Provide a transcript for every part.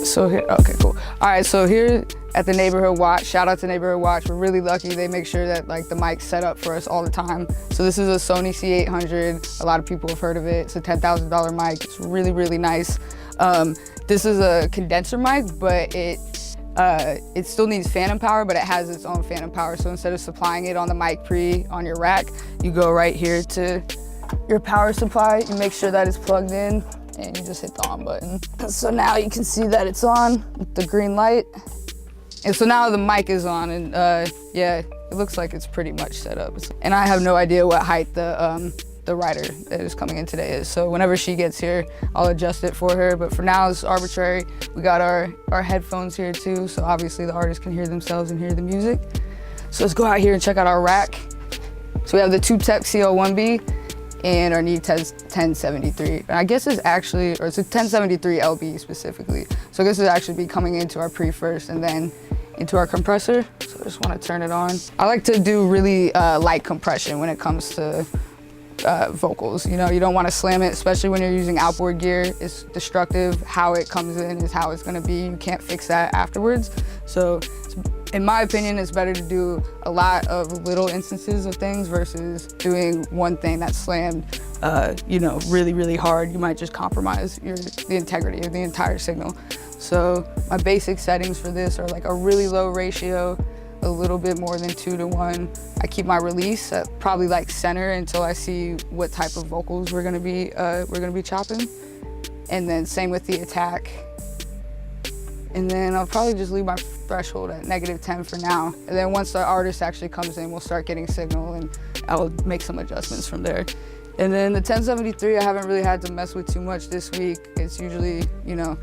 So here, okay, cool. All right, so here at the Neighborhood Watch, shout out to Neighborhood Watch. We're really lucky. They make sure that like the mic's set up for us all the time. So this is a Sony C800. A lot of people have heard of it. It's a $10,000 mic. It's really, really nice. This is a condenser mic, but it still needs phantom power, but it has its own phantom power. So instead of supplying it on the mic pre on your rack, you go right here to your power supply. You make sure that it's plugged in, and you just hit the on button. So now you can see that it's on with the green light. And so now the mic is on, and yeah, it looks like it's pretty much set up. And I have no idea what height the rider that is coming in today is. So whenever she gets here, I'll adjust it for her. But for now, it's arbitrary. We got our headphones here too, so obviously the artist can hear themselves and hear the music. So let's go out here and check out our rack. So we have the Tube-Tech CL1B and our Neve 1073. And I guess it's actually, or it's a 1073 LB specifically. So I guess it's actually be coming into our pre first and then into our compressor. So I just want to turn it on. I like to do really light compression when it comes to vocals. You know, you don't want to slam it, especially when you're using outboard gear. It's destructive. How it comes in is how it's going to be. You can't fix that afterwards. So in my opinion, it's better to do a lot of little instances of things versus doing one thing that's slammed, you know, really, really hard. You might just compromise the integrity of the entire signal. So my basic settings for this are like a really low ratio, a little bit more than 2:1. I keep my release at probably like center until I see what type of vocals we're gonna be chopping. And then same with the attack. And then I'll probably just leave my threshold at -10 for now. And then once the artist actually comes in, we'll start getting signal and I'll make some adjustments from there. And then the 1073, I haven't really had to mess with too much this week. It's usually, you know,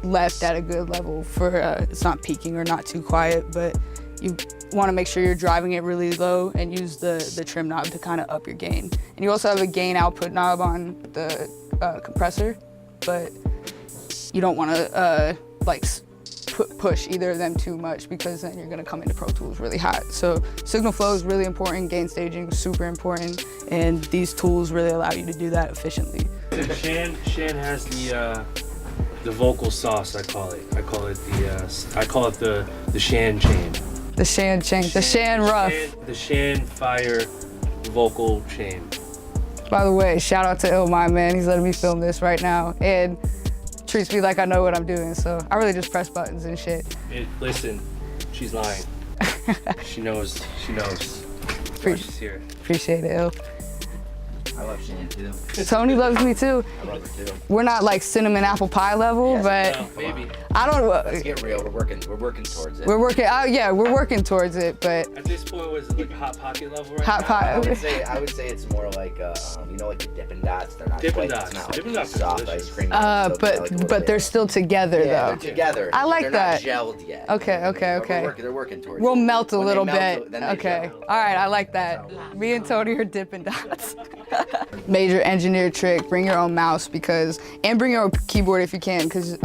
left at a good level for, it's not peaking or not too quiet, but you want to make sure you're driving it really low and use the trim knob to kind of up your gain. And you also have a gain output knob on the compressor, but you don't want to like push either of them too much because then you're going to come into Pro Tools really hot. So signal flow is really important, gain staging is super important, and these tools really allow you to do that efficiently. Shan has the vocal sauce, I call it. I call it the Shan chain. The Shan chain, the Shan rough. The Shan fire vocal chain. By the way, shout out to llmind, man. He's letting me film this right now and treats me like I know what I'm doing. So I really just press buttons and shit. Listen, she's lying. She knows. She's here. Appreciate it, Ill. I love Shan too. Tony loves me too. I love her too. We're not like cinnamon apple pie level, Yes, but No, maybe. I don't know. Let's get real. We're working towards it. We're working. Yeah, we're working towards it, but At this point, was it like a Hot Pocket level right Hot now? Pocket. I would say it's more like you know, like the Dippin' Dots. They're not Dippin' quite. Dots. It's not Dippin' like Dots are soft delicious. ice cream. but they're still together yeah, though. they're together. I like they're that. Not gelled yet. Okay. They're working towards We'll it. melt a When little they bit. melt, then they Okay. gel. All right, I like that. Me and Tony are Dippin' Dots. Major engineer trick, bring your own mouse and bring your own keyboard if you can, because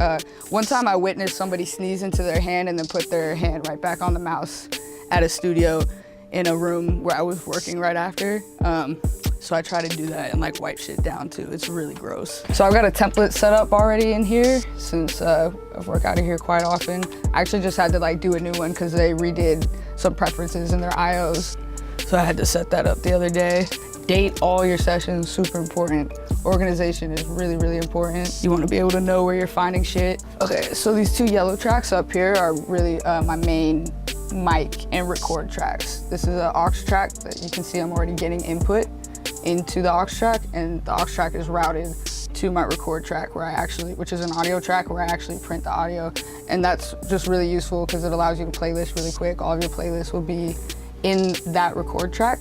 one time I witnessed somebody sneeze into their hand and then put their hand right back on the mouse at a studio in a room where I was working right after. So I try to do that and like wipe shit down too. It's really gross. So I've got a template set up already in here since I work out of here quite often. I actually just had to like do a new one because they redid some preferences in their IOs. So I had to set that up the other day. Date all your sessions, super important. Organization is really, really important. You want to be able to know where you're finding shit. Okay, so these two yellow tracks up here are really my main mic and record tracks. This is an aux track that you can see I'm already getting input into the aux track, and the aux track is routed to my record track which is an audio track where I actually print the audio. And that's just really useful because it allows you to playlist really quick. All of your playlists will be in that record track.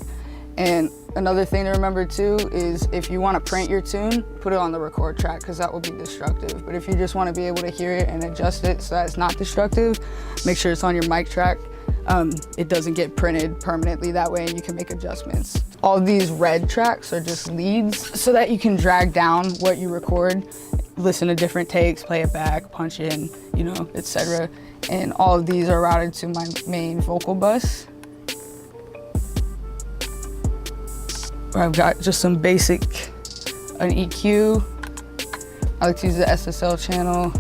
And another thing to remember too is if you want to print your tune, put it on the record track because that will be destructive. But if you just want to be able to hear it and adjust it so that it's not destructive, make sure it's on your mic track. It doesn't get printed permanently that way and you can make adjustments. All these red tracks are just leads so that you can drag down what you record, listen to different takes, play it back, punch in, you know, etc. And all of these are routed to my main vocal bus. I've got just some basic, an EQ. I like to use the SSL channel.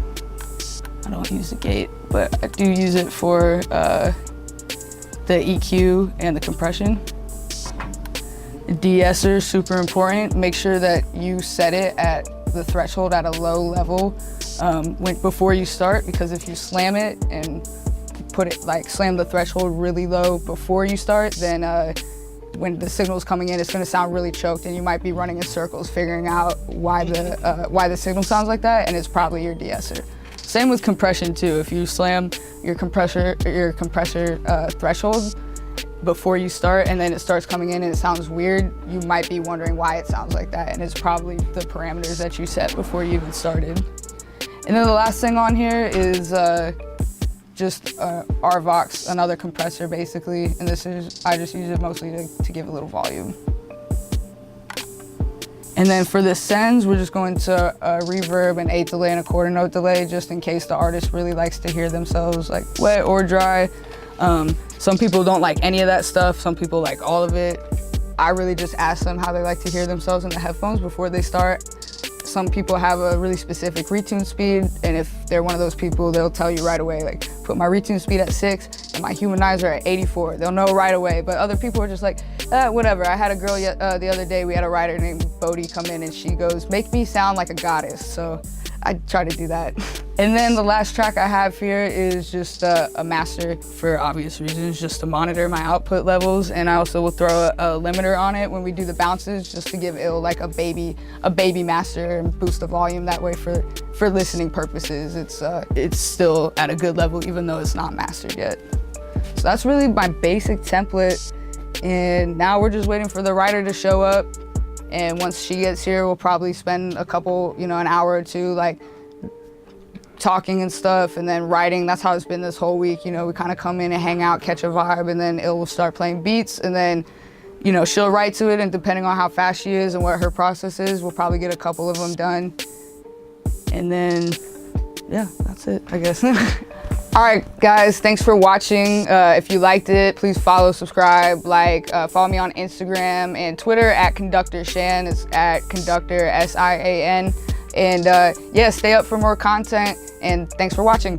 I don't use the gate, but I do use it for the EQ and the compression. De-esser is super important. Make sure that you set it at the threshold at a low level before you start, because if you slam it and slam the threshold really low before you start, then when the signal's coming in, it's going to sound really choked, and you might be running in circles figuring out why the signal sounds like that, and it's probably your de-esser. Same with compression too. If you slam your compressor threshold before you start and then it starts coming in and it sounds weird, you might be wondering why it sounds like that, and it's probably the parameters that you set before you even started. And then the last thing on here is just RVox, another compressor basically, and I just use it mostly to give a little volume. And then for the sends, we're just going to reverb, an 8th delay and a quarter note delay, just in case the artist really likes to hear themselves like wet or dry. Some people don't like any of that stuff. Some people like all of it. I really just ask them how they like to hear themselves in the headphones before they start. Some people have a really specific retune speed, and if they're one of those people, they'll tell you right away, like, put my retune speed at 6 and my humanizer at 84. They'll know right away. But other people are just like, whatever. I had a girl the other day, we had a writer named Bodhi come in, and she goes, make me sound like a goddess. So I try to do that. And then the last track I have here is just a master, for obvious reasons, just to monitor my output levels. And I also will throw a limiter on it when we do the bounces, just to give ill like a baby master and boost the volume that way for listening purposes. It's still at a good level even though it's not mastered yet. So that's really my basic template. And now we're just waiting for the writer to show up. And once she gets here, we'll probably spend a couple, an hour or two, like talking and stuff, and then writing. That's how it's been this whole week. We kind of come in and hang out, catch a vibe, and then will start playing beats, and then, she'll write to it, and depending on how fast she is and what her process is, we'll probably get a couple of them done. And then, yeah, that's it, I guess. All right, guys, thanks for watching. If you liked it, please follow, subscribe, follow me on Instagram and Twitter at Conductor Shan. It's at Conductor SIAN. And yeah, stay up for more content, and thanks for watching.